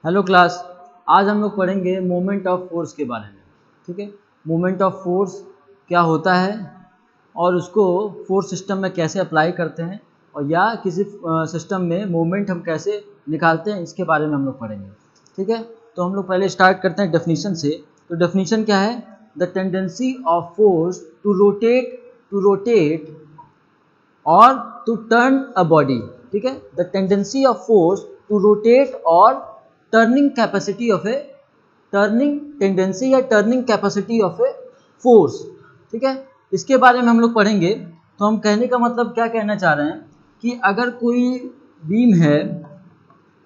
Hello class, आज हम लोग पढ़ेंगे मोमेंट ऑफ फोर्स के बारे में। ठीक है, मोमेंट ऑफ फोर्स क्या होता है और उसको फोर्स सिस्टम में कैसे अप्लाई करते हैं, और या किसी सिस्टम में मोमेंट हम कैसे निकालते हैं, इसके बारे में हम लोग पढ़ेंगे। ठीक है, तो हम लोग पहले स्टार्ट करते हैं डेफिनीशन से। तो डेफिनीशन क्या है? The tendency of force to rotate और टू टर्न अ बॉडी। ठीक है, the tendency of force to rotate और turning capacity of a turning tendency या turning capacity of a force. ठीक है, इसके बारे में हम लोग पढ़ेंगे। तो हम कहने का मतलब क्या कहना चाह रहे हैं कि अगर कोई बीम है,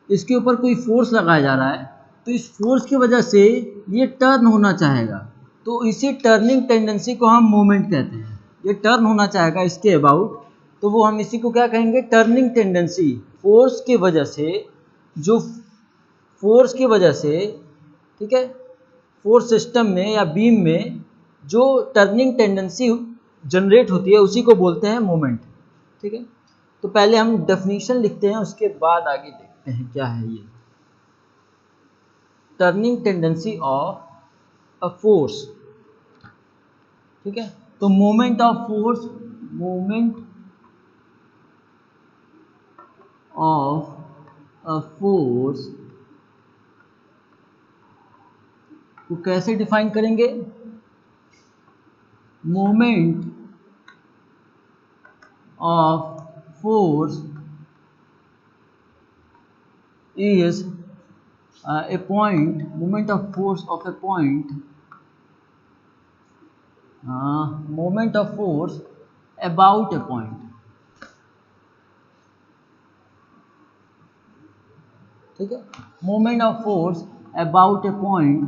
इसके ऊपर कोई फोर्स लगाया जा रहा है, तो इस फोर्स की वजह से ये टर्न होना चाहेगा, तो इसी टर्निंग टेंडेंसी को हम मोमेंट कहते हैं। ये टर्न होना चाहेगा इसके अबाउट, तो वो हम इसी को क्या कहेंगे? Turning tendency. फोर्स की वजह से जो फोर्स की वजह से ठीक है, फोर्स सिस्टम में या बीम में जो टर्निंग टेंडेंसी जनरेट होती है, उसी को बोलते हैं मोमेंट। ठीक है, तो पहले हम डेफिनेशन लिखते हैं, उसके बाद आगे देखते हैं क्या है ये turning tendency of a force. ठीक है, तो moment of force, moment of a force को कैसे डिफाइन करेंगे? Moment of force is a point, moment of force of a point, moment of force about a point. ठीक है, moment of force about a point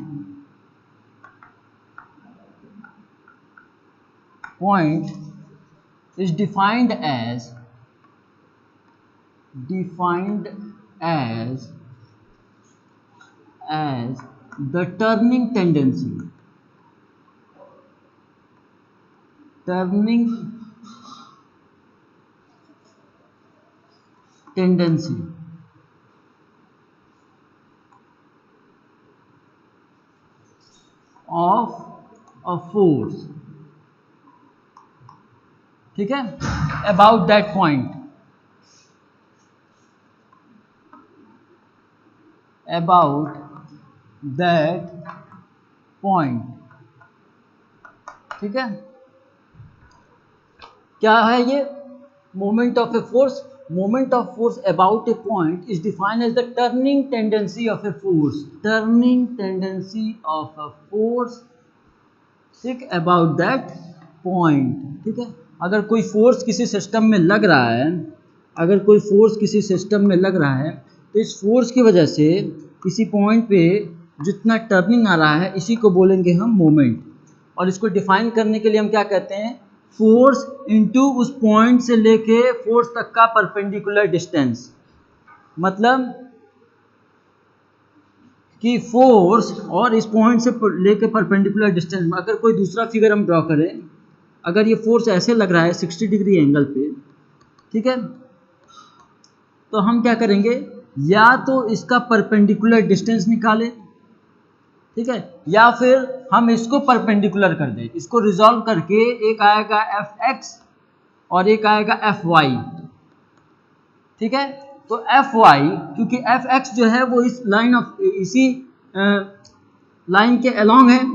is defined as the turning tendency of a force। ठीक है, about that point, ठीक है, क्या है ये moment of a force? Moment of force about a point is defined as the turning tendency of a force. Turning tendency of a force, ठीक, about that point. ठीक है, अगर कोई फोर्स किसी सिस्टम में लग रहा है, अगर कोई फोर्स किसी सिस्टम में लग रहा है, तो इस फोर्स की वजह से किसी पॉइंट पे जितना टर्निंग आ रहा है, इसी को बोलेंगे हम मोमेंट। और इसको डिफाइन करने के लिए हम क्या कहते हैं? फोर्स इनटू उस पॉइंट से लेके फोर्स तक का परपेंडिकुलर डिस्टेंस। मतलब कि फोर्स और इस पॉइंट से लेके परपेंडिकुलर डिस्टेंस में, अगर कोई दूसरा फिगर हम ड्रॉ करें, अगर ये फोर्स ऐसे लग रहा है 60 डिग्री एंगल पे, ठीक है, तो हम क्या करेंगे? या तो इसका परपेंडिकुलर डिस्टेंस निकालें, ठीक है, या फिर हम इसको परपेंडिकुलर कर दें। इसको रिजॉल्व करके एक आएगा एफ एक्स और एक आएगा एफ वाई। ठीक है, तो एफ वाई, क्योंकि एफ एक्स जो है वो इस लाइन ऑफ इसी लाइन के अलोंग है,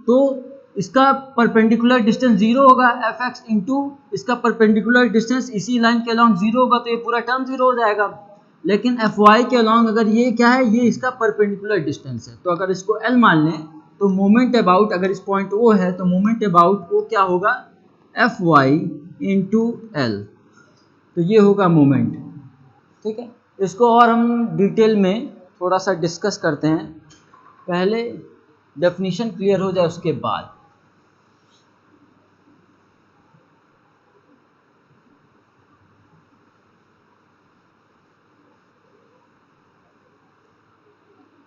तो इसका परपेंडिकुलर डिस्टेंस जीरो होगा। एफ एक्स इंटू इसका परपेंडिकुलर डिस्टेंस इसी लाइन के अलोंग जीरो होगा, तो ये पूरा टर्म जीरो हो जाएगा। लेकिन एफ वाई के अलोंग अगर ये क्या है, ये इसका परपेंडिकुलर डिस्टेंस है, तो अगर इसको एल मान लें, तो मोमेंट अबाउट, अगर इस पॉइंट ओ है तो मोमेंट अबाउट ओ क्या होगा? एफ वाई इंटू एल, तो ये होगा मोमेंट। ठीक है, इसको और हम डिटेल में थोड़ा सा डिस्कस करते हैं, पहले डेफिनेशन क्लियर हो जाए उसके बाद।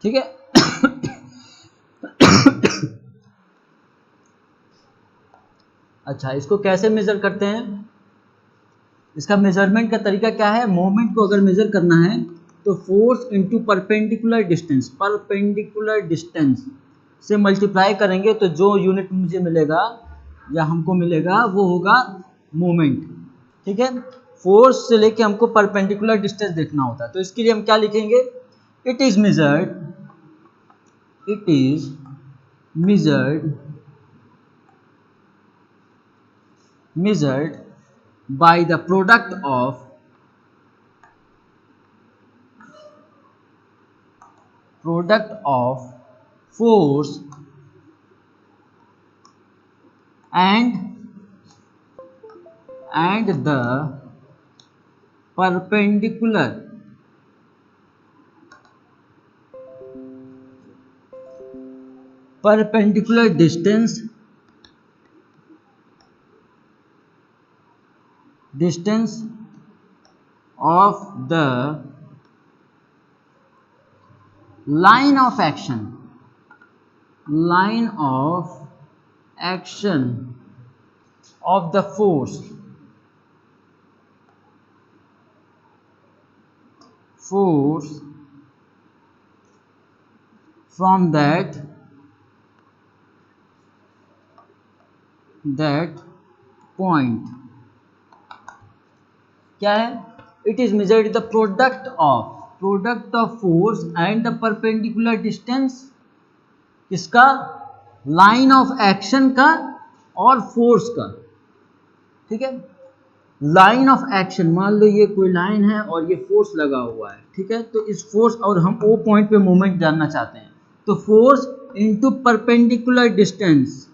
ठीक है, अच्छा, इसको कैसे मेजर करते हैं? इसका मेजरमेंट का तरीका क्या है? मोमेंट को अगर मेजर करना है तो फोर्स इंटू परपेंडिकुलर डिस्टेंस से मल्टीप्लाई करेंगे तो जो यूनिट मुझे मिलेगा या हमको मिलेगा वो होगा मोमेंट। ठीक है, फोर्स से लेके हमको परपेंडिकुलर डिस्टेंस देखना होता है, तो इसके लिए हम क्या लिखेंगे, it is measured by the product of force and the perpendicular distance of the line of action of the force from that point। क्या है, it is measured the product of force and the perpendicular distance, किसका, line of action का और force का। ठीक है, line of action, मान लो ये कोई लाइन है और ये फोर्स लगा हुआ है, ठीक है, तो इस फोर्स और हम ओ पॉइंट पे मोमेंट जानना चाहते हैं, तो फोर्स इनटू परपेंडिकुलर डिस्टेंस,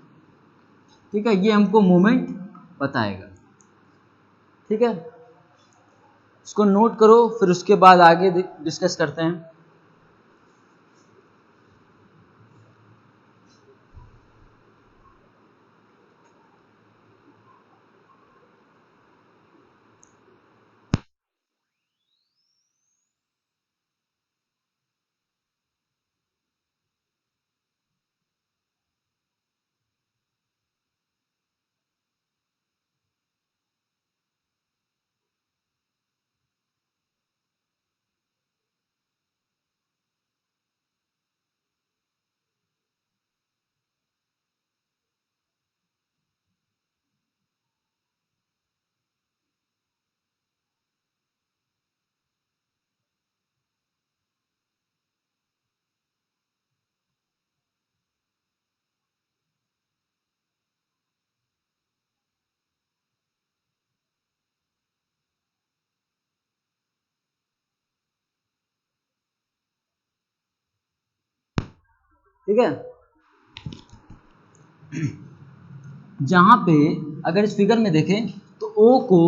ठीक है, ये हमको मोमेंट बताएगा। ठीक है, इसको नोट करो, फिर उसके बाद आगे डिस्कस करते हैं। ठीक है, जहां पे अगर इस फिगर में देखें तो ओ को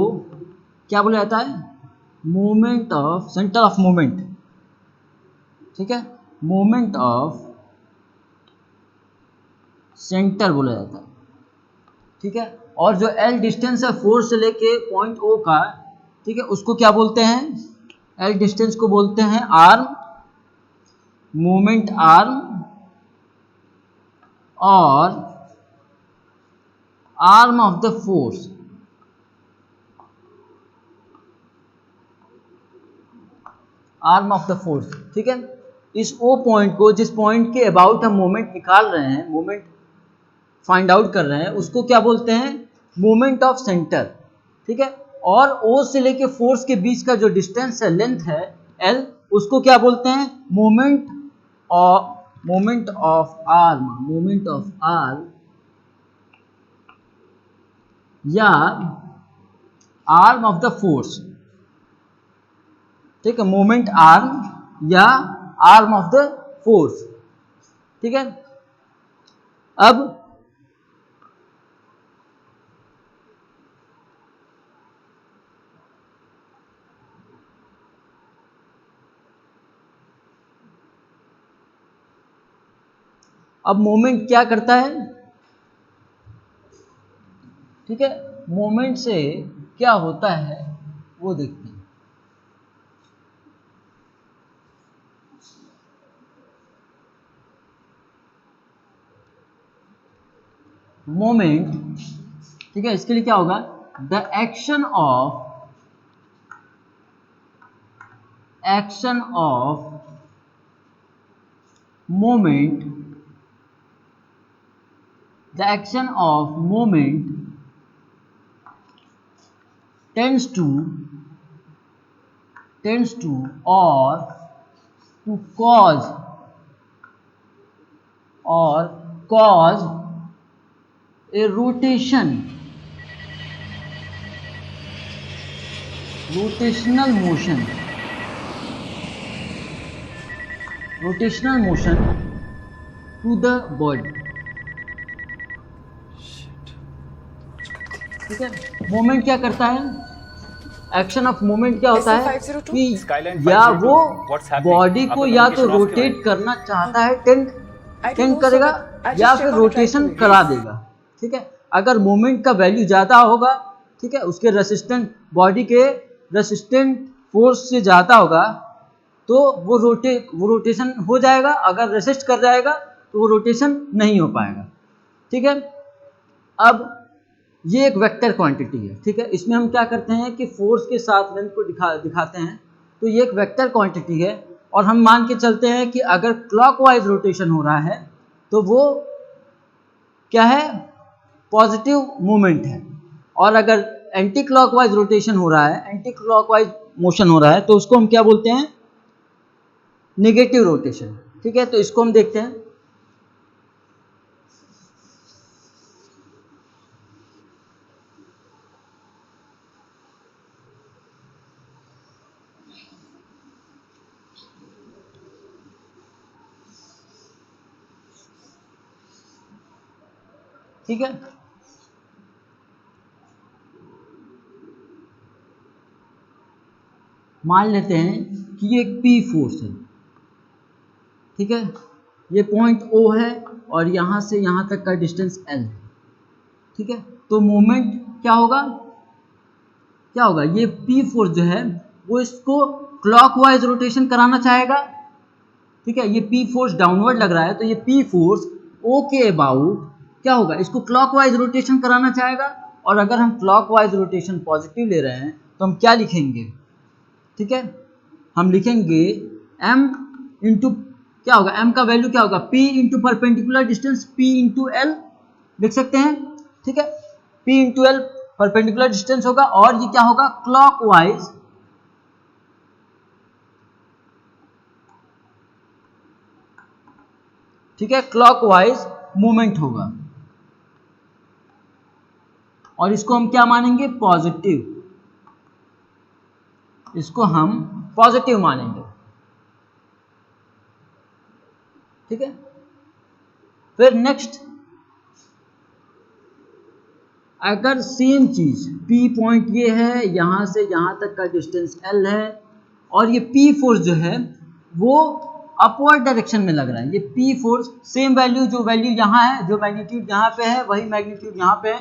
क्या बोला जाता है, moment of centre of moment. ठीक है, मोमेंट ऑफ सेंटर बोला जाता है। ठीक है, और जो एल डिस्टेंस है फोर्स से लेके पॉइंट ओ का, ठीक है, उसको क्या बोलते हैं, एल डिस्टेंस को बोलते हैं आर्म, मोमेंट आर्म, और arm of the force. Arm of the force. ठीक है, इस ओ पॉइंट को, जिस पॉइंट के अबाउट हम मोमेंट निकाल रहे हैं, मोमेंट फाइंड आउट कर रहे हैं, उसको क्या बोलते हैं, मोमेंट ऑफ सेंटर। ठीक है, और ओ से लेके फोर्स के बीच का जो डिस्टेंस है, लेंथ है एल, उसको क्या बोलते हैं, मोमेंट ऑफ आर्म या आर्म ऑफ द फोर्स। ठीक है, मोमेंट आर्म या आर्म ऑफ द फोर्स। ठीक है, अब मोमेंट क्या करता है। ठीक है, मोमेंट से क्या होता है वो देखते हैं। मोमेंट, ठीक है, इसके लिए क्या होगा, the action of moment, the action of moment tends to or to cause a rotational motion to the body. ठीक है, मोमेंट क्या करता है, एक्शन ऑफ मोमेंट क्या होता है कि या वो बॉडी को या तो रोटेट करना चाहता है, टेंड करेगा, या फिर रोटेशन करा देगा। ठीक है, अगर मोमेंट का वैल्यू ज़्यादा होगा, ठीक है, उसके रेसिस्टेंट बॉडी के रेसिस्टेंट फोर्स से ज़्यादा होगा तो वो रोटेशन हो जाएगा, अगर रेसिस्ट कर जाएगा तो वो रोटेशन नहीं हो पाएगा। ठीक है, अब ये एक वेक्टर क्वांटिटी है। ठीक है, इसमें हम क्या करते हैं कि फोर्स के साथ लेंथ को दिखाते हैं, तो ये एक वेक्टर क्वांटिटी है और हम मान के चलते हैं कि अगर क्लॉकवाइज रोटेशन हो रहा है तो वो क्या है, पॉजिटिव मूवमेंट है, और अगर एंटी क्लॉकवाइज रोटेशन हो रहा है, एंटी क्लॉकवाइज मोशन हो रहा है, तो उसको हम क्या बोलते हैं, नेगेटिव रोटेशन। ठीक है, तो इसको हम देखते हैं। ठीक है, मान लेते हैं कि ये एक पी फोर्स है। ठीक है, ये पॉइंट ओ है और यहाँ से यहाँ तक का डिस्टेंस एल है। ठीक है, तो मोमेंट क्या होगा, ये पी फोर्स जो है वो इसको क्लॉकवाइज रोटेशन कराना चाहेगा। ठीक है, ये पी फोर्स डाउनवर्ड लग रहा है, तो ये पी फोर्स ओ के अबाउट क्या होगा, इसको क्लॉकवाइज रोटेशन कराना चाहेगा। और अगर हम क्लॉकवाइज रोटेशन पॉजिटिव ले रहे हैं तो हम क्या लिखेंगे, ठीक है, हम लिखेंगे m इंटू क्या होगा, m का वैल्यू क्या होगा, p into perpendicular distance, p into L लिख सकते हैं। ठीक है, p into L perpendicular distance होगा, और ये क्या होगा, क्लॉकवाइज ठीक है, क्लॉकवाइज मूवमेंट होगा, और इसको हम क्या मानेंगे, पॉजिटिव, इसको हम पॉजिटिव मानेंगे। ठीक है, फिर नेक्स्ट, अगर सेम चीज P पॉइंट ये है, यहां से यहां तक का डिस्टेंस L है, और ये P फोर्स जो है वो अपवर्ड डायरेक्शन में लग रहा है, ये P फोर्स सेम वैल्यू, जो वैल्यू यहाँ है, जो मैग्नीट्यूड यहाँ पे है वही मैग्नीट्यूड यहाँ पे है,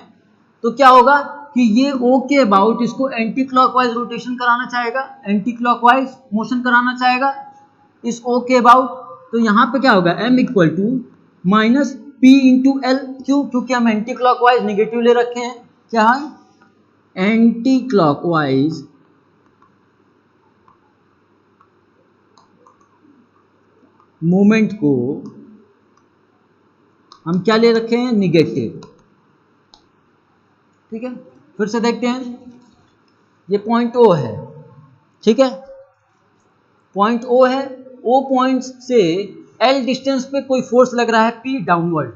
तो क्या होगा कि ये O के अबाउट इसको एंटी क्लॉकवाइज रोटेशन कराना चाहेगा, एंटी क्लॉकवाइज मोशन कराना चाहेगा इस O के अबाउट। तो यहाँ पे क्या होगा, m equal to minus P into L, क्यों, क्योंकि हम एंटी क्लॉकवाइज निगेटिव ले रखे हैं, क्या है, एंटी क्लॉकवाइज मूवमेंट को हम क्या ले रखे हैं, निगेटिव। ठीक है, फिर से देखते हैं, ये पॉइंट O है। ठीक है, पॉइंट O है, O पॉइंट से L डिस्टेंस पे कोई फोर्स लग रहा है P डाउनवर्ड,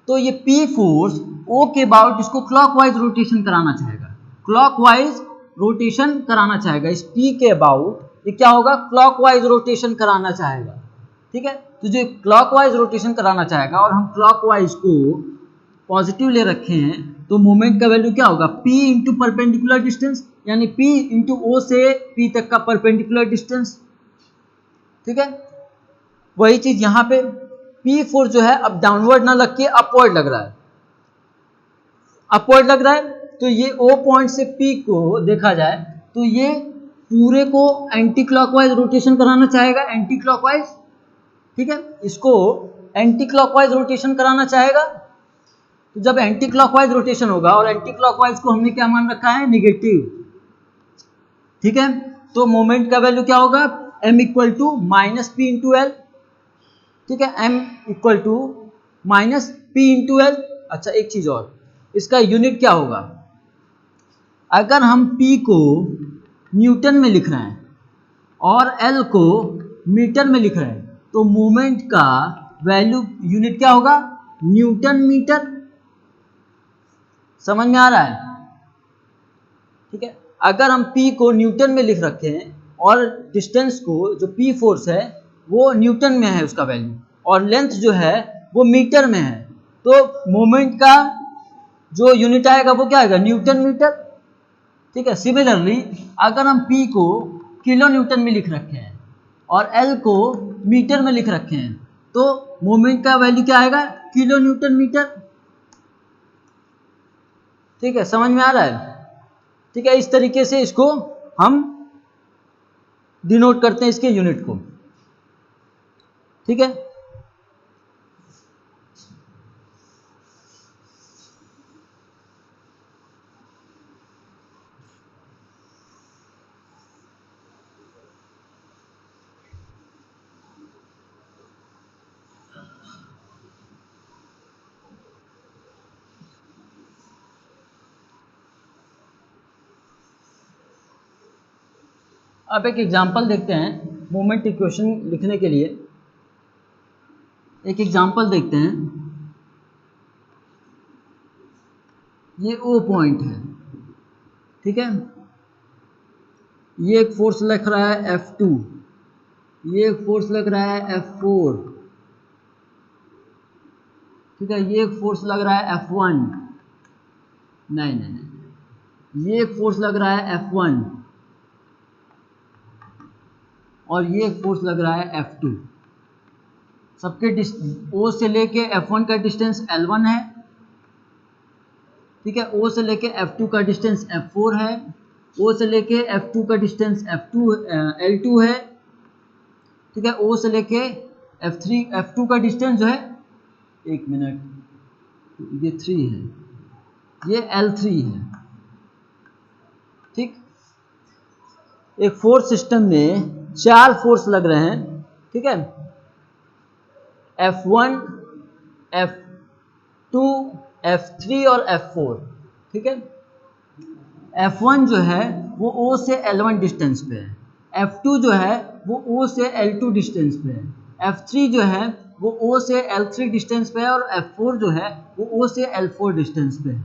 तो ये P फोर्स O के अबाउट इसको क्लॉकवाइज रोटेशन कराना चाहेगा, क्लॉकवाइज रोटेशन कराना चाहेगा इस P के अबाउट, ये क्या होगा, क्लॉकवाइज रोटेशन कराना चाहेगा। ठीक है, तो जो क्लॉकवाइज रोटेशन कराना चाहेगा और हम क्लॉकवाइज को पॉजिटिव ले रखे हैं, तो मोमेंट का वैल्यू क्या होगा, P इंटू परपेंडिकुलर डिस्टेंस, यानी P इंटू O से P तक का परपेंडिकुलर डिस्टेंस। ठीक है, वही चीज यहाँ पे P फोर्स जो है अब डाउनवर्ड ना लग के अपवर्ड लग रहा है, अपवर्ड लग रहा है, तो ये O पॉइंट से P को देखा जाए तो ये पूरे को एंटी क्लॉकवाइज रोटेशन कराना चाहेगा, एंटी क्लॉकवाइज। ठीक है, इसको एंटी क्लॉकवाइज रोटेशन कराना चाहेगा, तो जब एंटी क्लॉकवाइज रोटेशन होगा, और एंटी क्लॉकवाइज को हमने क्या मान रखा है, निगेटिव। ठीक है, तो मोमेंट का वैल्यू क्या होगा, m equal to minus P into L, ठीक है, m equal to minus P into L. अच्छा एक चीज और, इसका यूनिट क्या होगा, अगर हम p को न्यूटन में लिख रहे हैं और l को मीटर में लिख रहे हैं तो मोमेंट का वैल्यू यूनिट क्या होगा, न्यूटन मीटर। समझ में आ रहा है, ठीक है। अगर हम p को न्यूटन में लिख रखे हैं और डिस्टेंस को जो p फोर्स है वो न्यूटन में है उसका वैल्यू, और लेंथ जो है वो मीटर में है, तो मोमेंट का जो यूनिट आएगा वो क्या आएगा, न्यूटन मीटर, ठीक है। सिमिलरली अगर हम p को किलो न्यूटन में लिख रखे हैं और l को मीटर में लिख रखे हैं तो मोमेंट का वैल्यू क्या आएगा, किलो न्यूटन मीटर, ठीक है। समझ में आ रहा है, ठीक है। इस तरीके से इसको हम डिनोट करते हैं इसके यूनिट को, ठीक है। अब एक एग्जांपल देखते हैं मोमेंट इक्वेशन लिखने के लिए। एक एग्जांपल देखते हैं, ये O पॉइंट है, ठीक है। ये एक फोर्स लग रहा है F2, ये एक फोर्स लग रहा है F4, ठीक है। ये एक फोर्स लग रहा है F1, नहीं, ये एक फोर्स लग रहा है F1 और ये एक फोर्स लग रहा है F2। सबके O से लेके F1 का डिस्टेंस L1 है, ठीक है। O से लेके F2 का डिस्टेंस F4 है, O से लेके F2 का डिस्टेंस L2 है, ठीक है। O से लेके F2 का डिस्टेंस जो है, एक मिनट, ये 3 है, ये L3 है, ठीक। एक फोर्स सिस्टम में 4 फोर्स लग रहे हैं, ठीक है। F1, F2, F3 और F4, ठीक है। F1 जो है वो O से L1 डिस्टेंस पे है, F2 जो है वो O से L2 डिस्टेंस पे है, F3 जो है वो O से L3 डिस्टेंस पे है और F4 जो है वो O से L4 डिस्टेंस पे है,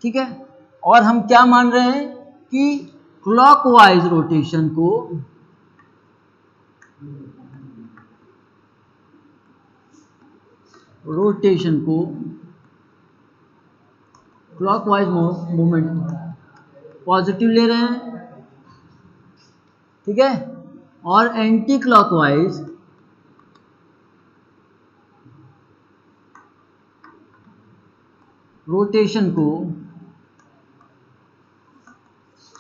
ठीक है। और हम क्या मान रहे हैं कि क्लॉकवाइज रोटेशन को क्लॉकवाइज मूवमेंट पॉजिटिव ले रहे हैं, ठीक है। और एंटी क्लॉकवाइज रोटेशन को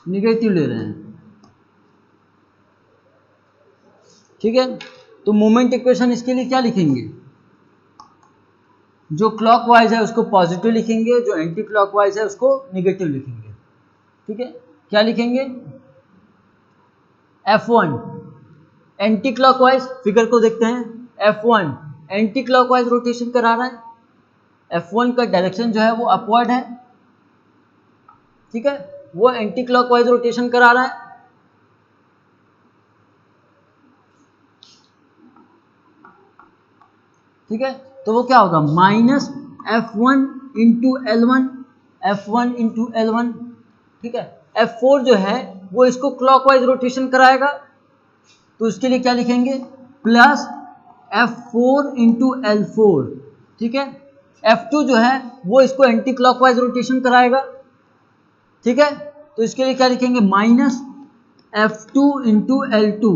निगेटिव ले रहे हैं, ठीक है। तो मोमेंट इक्वेशन इसके लिए क्या लिखेंगे, जो क्लॉकवाइज है उसको पॉजिटिव लिखेंगे, जो एंटी क्लॉकवाइज है उसको निगेटिव लिखेंगे, ठीक है। क्या लिखेंगे, F1 एंटी क्लॉकवाइज, फिगर को देखते हैं, F1 एंटी क्लॉकवाइज रोटेशन करा रहा है, F1 का डायरेक्शन जो है वो अपवर्ड है, ठीक है, वो एंटी क्लॉकवाइज रोटेशन करा रहा है, ठीक है। तो वो क्या होगा, minus F1 into L1, F1 into L1, ठीक है। F4 जो है वो इसको क्लॉकवाइज रोटेशन कराएगा, तो इसके लिए क्या लिखेंगे, प्लस F4 इंटू L4, ठीक है। F2 जो है वो इसको एंटी क्लॉकवाइज रोटेशन कराएगा, ठीक है। तो इसके लिए क्या लिखेंगे, माइनस F2 इंटू L2,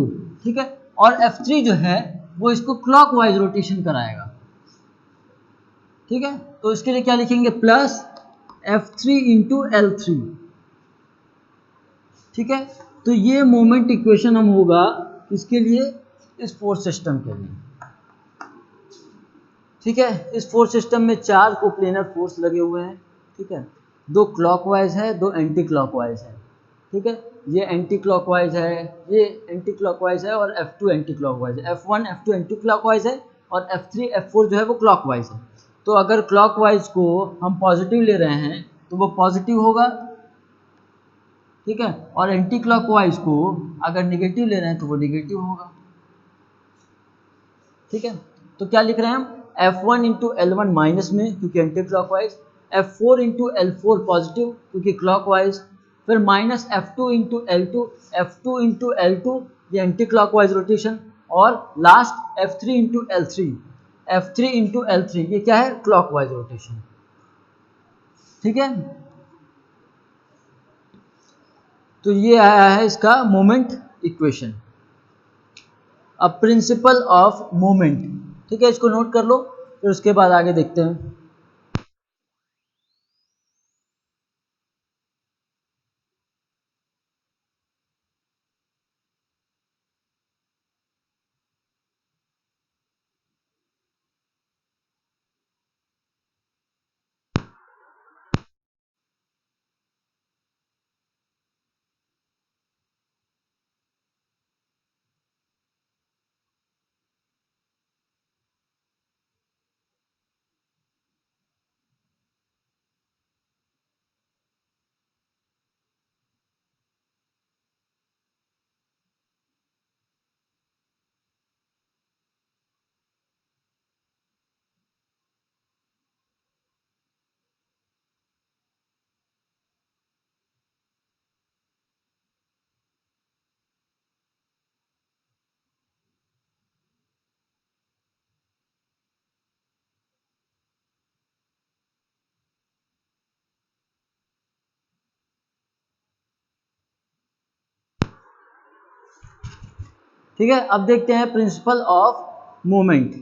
ठीक है। और F3 जो है वो इसको क्लॉकवाइज रोटेशन कराएगा, ठीक है। तो इसके लिए क्या लिखेंगे, प्लस F3 इंटू L3, ठीक है। तो ये मोमेंट इक्वेशन हम होगा इसके लिए, इस फोर्स सिस्टम के लिए, ठीक है। इस फोर्स सिस्टम में 4 कोप्लेनर फोर्स लगे हुए हैं, ठीक है। 2 क्लॉकवाइज है, 2 एंटी क्लॉकवाइज है, ठीक है। ये एंटी क्लॉकवाइज है, ये एंटी क्लॉकवाइज है, और F2 एंटी क्लॉकवाइज है। F1 F2 एंटी क्लॉकवाइज है और F3 F4 जो है वो क्लॉकवाइज है। तो अगर क्लॉकवाइज को हम पॉजिटिव ले रहे हैं तो वो पॉजिटिव होगा, ठीक है, और एंटी क्लॉकवाइज को अगर निगेटिव ले रहे हैं तो वो निगेटिव होगा, ठीक है। तो क्या लिख रहे हैं हम, F1 इंटू L1 माइनस में क्योंकि anti clockwise, F4 into L4 positive क्योंकि क्लॉकवाइज, फिर minus F2 into L2, F2 into L2 ये एंटी क्लॉकवाइज रोटेशन, और last F3 into L3, F3 into L3 ये क्या है, क्लॉकवाइज रोटेशन, ठीक है। तो ये आया है इसका moment equation, a principle of moment, ठीक है, इसको नोट कर लो, फिर उसके बाद आगे देखते हैं। ठीक है, अब देखते हैं प्रिंसिपल ऑफ मोमेंट।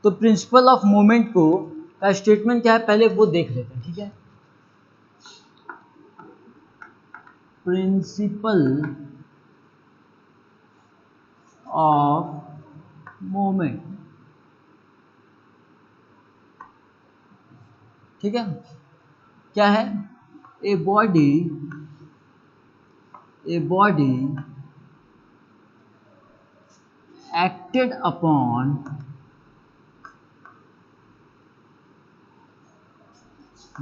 तो प्रिंसिपल ऑफ मोमेंट को का स्टेटमेंट क्या है पहले वो देख लेते हैं, ठीक है। प्रिंसिपल ऑफ मोमेंट, ठीक है, क्या है, a body acted upon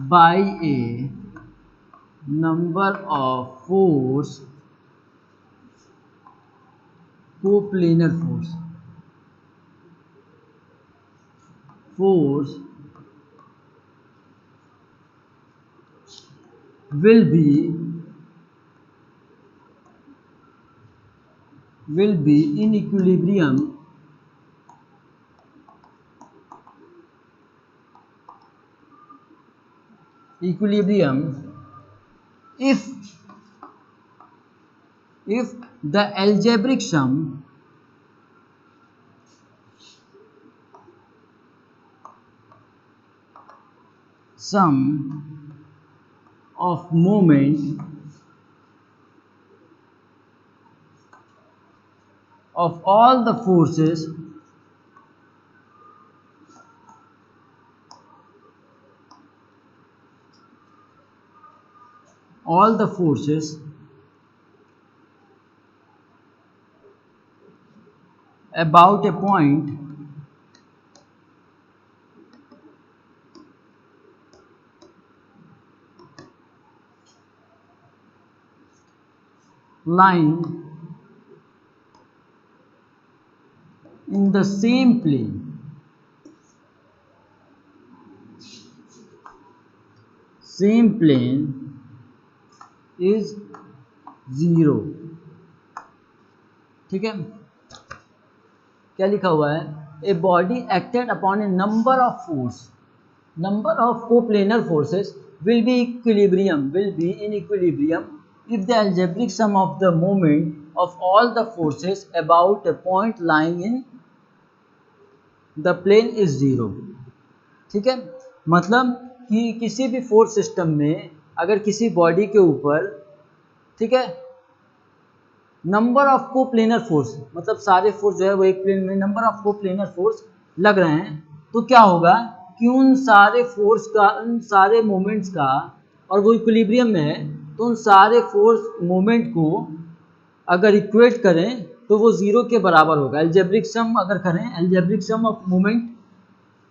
by a number of coplanar force will be in equilibrium if the algebraic sum of moment of all the forces about a point lying in the same plane is zero, ठीक है। क्या लिखा हुआ है, a body acted upon A number of coplanar forces will be in equilibrium if the algebraic sum of the moment of all the forces about a point lying in the plane is zero, ठीक है। मतलब कि किसी भी force system में अगर किसी body के ऊपर, ठीक है, नंबर ऑफ कोप्लेनर फोर्स मतलब सारे फोर्स जो है वो एक प्लेन में नंबर ऑफ कोप्लेनर फोर्स लग रहे हैं, तो क्या होगा कि उन सारे फोर्स का, उन सारे मोमेंट्स का, और वो इक्विलिब्रियम में है, तो उन सारे फोर्स मोमेंट को अगर इक्वेट करें तो वो ज़ीरो के बराबर होगा। एल्जेब्रिक सम अगर करें, एल्जेब्रिक सम ऑफ मोमेंट,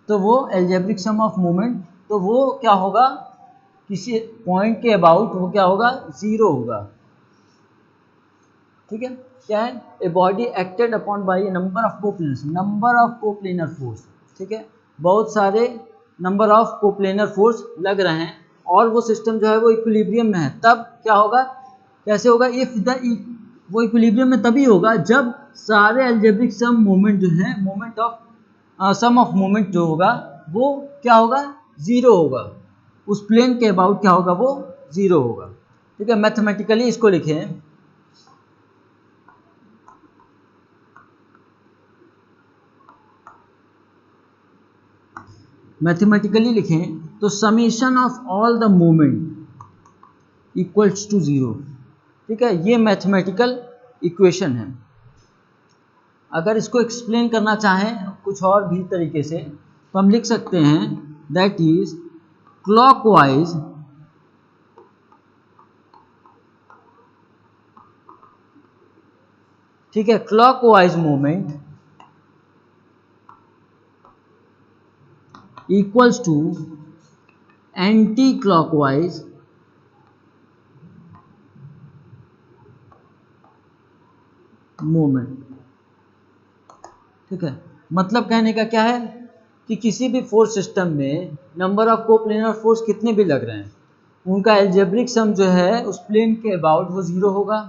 तो वो एल्जेब्रिक सम ऑफ मोमेंट, तो वो क्या होगा, किसी पॉइंट के अबाउट वो क्या होगा, ज़ीरो होगा। ठीक है, क्या है, a body acted upon by a number of coplanars, number of coplanar force. ठीक है, बहुत सारे नंबर ऑफ कोप्लेनर फोर्स लग रहे हैं और वो सिस्टम जो है वो इक्विलिब्रियम में है, तब क्या होगा, कैसे होगा, इफ द वो इक्विलिब्रियम में तभी होगा जब सारे एल्जेब्रिक सम मोमेंट जो है, moment of sum of moment जो होगा वो क्या होगा, ज़ीरो होगा। उस प्लेन के अबाउट क्या होगा, वो ज़ीरो होगा। ठीक है, मैथमेटिकली इसको लिखें, मैथमेटिकली लिखें तो summation of all the moment equals to zero. ठीक है, ये मैथमेटिकल इक्वेशन है। अगर इसको एक्सप्लेन करना चाहें कुछ और भी तरीके से तो हम लिख सकते हैं दैट इज क्लॉकवाइज ठीक है, clockwise movement equals to anti clockwise movement. ठीक है, मतलब कहने का क्या है कि किसी भी फोर्स सिस्टम में नंबर ऑफ कोप्लेनर फोर्स कितने भी लग रहे हैं, उनका एल्जेब्रिक सम जो है उस प्लेन के अबाउट वो ज़ीरो होगा।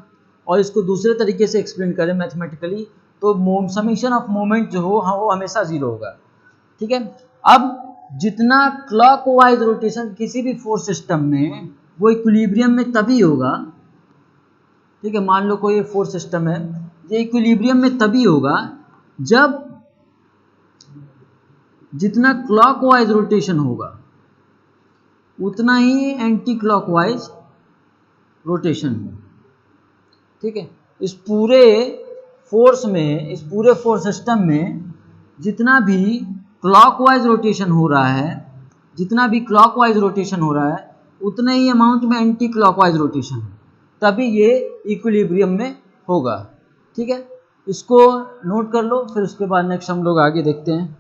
और इसको दूसरे तरीके से एक्सप्लेन करें मैथमेटिकली तो समीशन ऑफ मोमेंट जो हो, हाँ, वो हमेशा ज़ीरो होगा। ठीक है, अब जितना क्लॉकवाइज रोटेशन किसी भी फोर्स सिस्टम में, वो इक्विलिब्रियम में तभी होगा। ठीक है, मान लो कोई फोर्स सिस्टम है, ये इक्विलिब्रियम में तभी होगा जब जितना क्लॉकवाइज रोटेशन होगा उतना ही एंटी क्लॉकवाइज रोटेशन है। ठीक है, इस पूरे फोर्स में, इस पूरे फोर्स सिस्टम में जितना भी क्लॉकवाइज रोटेशन हो रहा है, जितना भी क्लॉकवाइज रोटेशन हो रहा है उतने ही अमाउंट में एंटी क्लॉकवाइज रोटेशन है, तभी ये इक्विलिब्रियम में होगा। ठीक है, इसको नोट कर लो, फिर उसके बाद नेक्स्ट हम लोग आगे देखते हैं।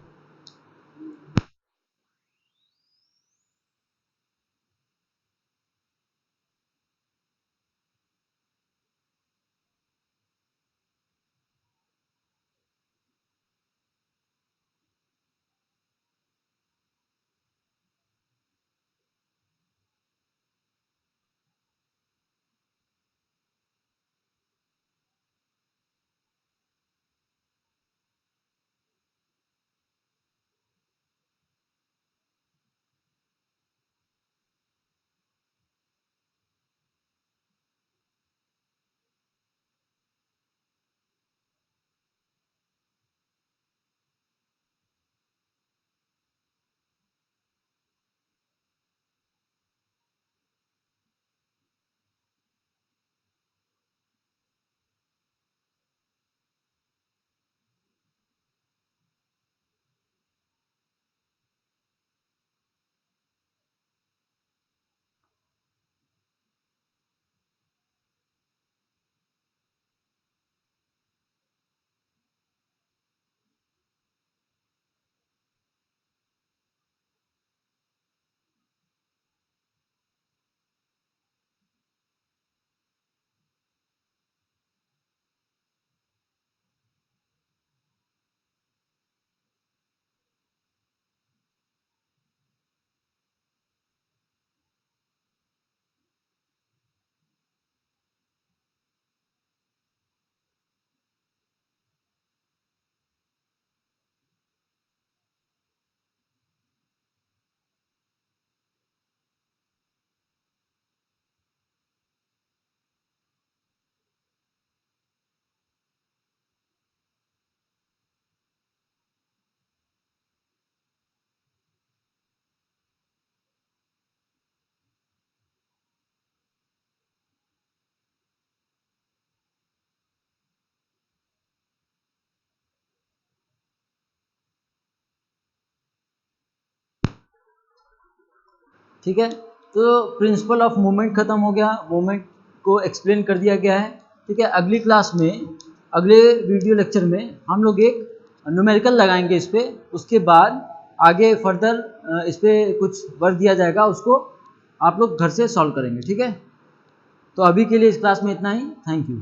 ठीक है, तो प्रिंसिपल ऑफ मूवमेंट ख़त्म हो गया, मूवमेंट को एक्सप्लेन कर दिया गया है। ठीक है, अगली क्लास में, अगले वीडियो लेक्चर में हम लोग एक न्यूमेरिकल लगाएंगे इस पर, उसके बाद आगे फर्दर इस पर कुछ वर्क दिया जाएगा, उसको आप लोग घर से सॉल्व करेंगे। ठीक है, तो अभी के लिए इस क्लास में इतना ही। Thank you.